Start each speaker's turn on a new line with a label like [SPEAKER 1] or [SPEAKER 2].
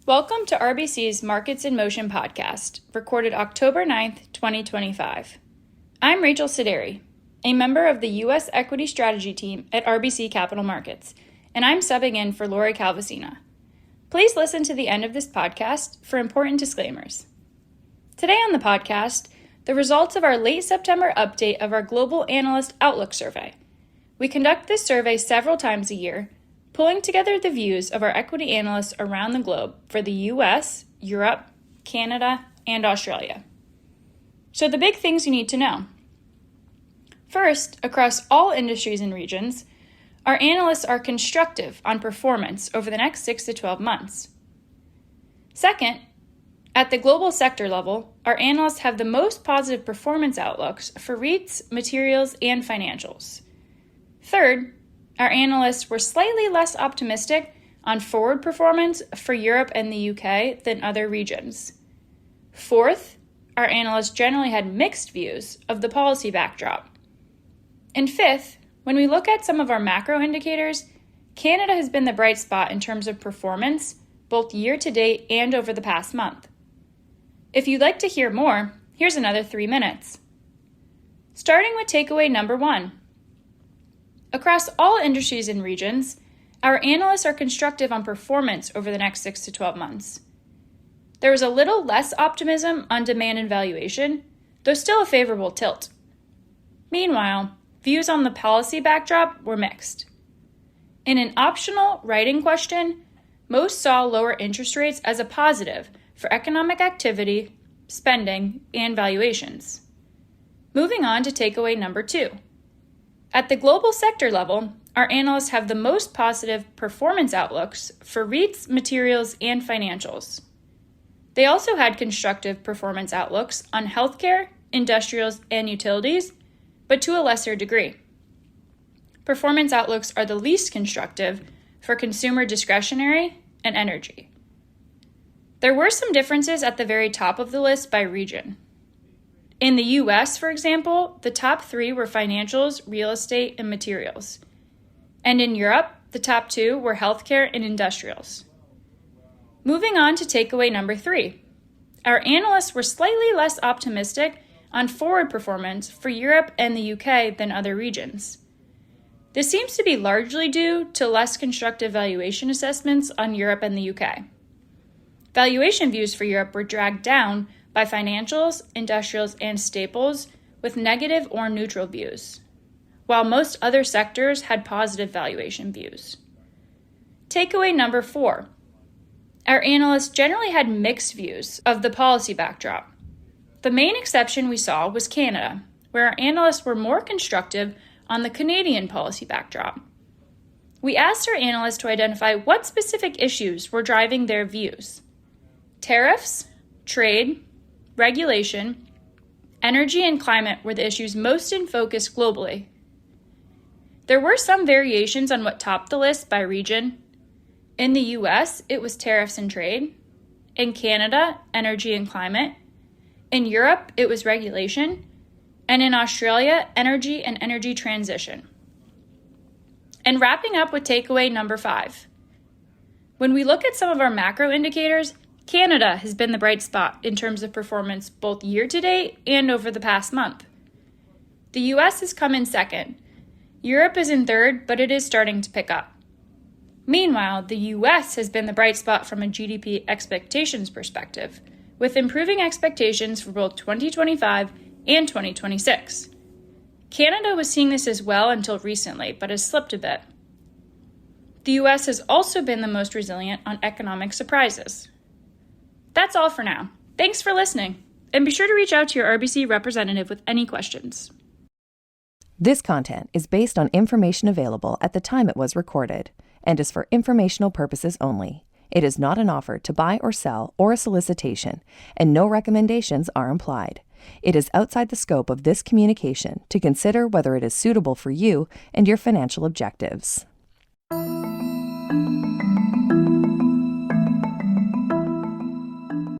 [SPEAKER 1] Welcome to RBC's Markets in Motion podcast, recorded October 9th, 2025. I'm Rachel Sideri, a member of the U.S. Equity Strategy Team at RBC Capital Markets, and I'm subbing in for Lori Calvasina. Please listen to the end of this podcast for important disclaimers. Today on the podcast, the results of our late September update of our Global Analyst Outlook Survey. We conduct this survey several times a year, pulling together the views of our equity analysts around the globe for the US, Europe, Canada, and Australia. So the big things you need to know. First, across all industries and regions, our analysts are constructive on performance over the next 6 to 12 months. Second, at the global sector level, our analysts have the most positive performance outlooks for REITs, materials, and financials. Third, our analysts were slightly less optimistic on forward performance for Europe and the UK than other regions. Fourth, our analysts generally had mixed views of the policy backdrop. And fifth, when we look at some of our macro indicators, Canada has been the bright spot in terms of performance, both year to date and over the past month. If you'd like to hear more, here's another 3 minutes. Starting with takeaway number 1. Across all industries and regions, our analysts are constructive on performance over the next 6 to 12 months. There was a little less optimism on demand and valuation, though still a favorable tilt. Meanwhile, views on the policy backdrop were mixed. In an optional writing question, most saw lower interest rates as a positive for economic activity, spending, and valuations. Moving on to takeaway number 2. At the global sector level, our analysts have the most positive performance outlooks for REITs, materials, and financials. They also had constructive performance outlooks on healthcare, industrials, and utilities, but to a lesser degree. Performance outlooks are the least constructive for consumer discretionary and energy. There were some differences at the very top of the list by region. In the US, for example, the top 3 were financials, real estate, and materials. And in Europe, the top 2 were healthcare and industrials. Moving on to takeaway number 3. Our analysts were slightly less optimistic on forward performance for Europe and the UK than other regions. This seems to be largely due to less constructive valuation assessments on Europe and the UK. Valuation views for Europe were dragged down by financials, industrials, and staples with negative or neutral views, while most other sectors had positive valuation views. Takeaway number 4. Our analysts generally had mixed views of the policy backdrop. The main exception we saw was Canada, where our analysts were more constructive on the Canadian policy backdrop. We asked our analysts to identify what specific issues were driving their views. Tariffs, trade, regulation, energy, and climate were the issues most in focus globally. There were some variations on what topped the list by region. In the US, it was tariffs and trade. In Canada, energy and climate. In Europe, it was regulation. And in Australia, energy and energy transition. And wrapping up with takeaway number 5. When we look at some of our macro indicators, Canada has been the bright spot in terms of performance both year to date and over the past month. The US has come in second. Europe is in third, but it is starting to pick up. Meanwhile, the US has been the bright spot from a GDP expectations perspective, with improving expectations for both 2025 and 2026. Canada was seeing this as well until recently, but has slipped a bit. The US has also been the most resilient on economic surprises. That's all for now. Thanks for listening, and be sure to reach out to your RBC representative with any questions.
[SPEAKER 2] This content is based on information available at the time it was recorded and is for informational purposes only. It is not an offer to buy or sell or a solicitation, and no recommendations are implied. It is outside the scope of this communication to consider whether it is suitable for you and your financial objectives.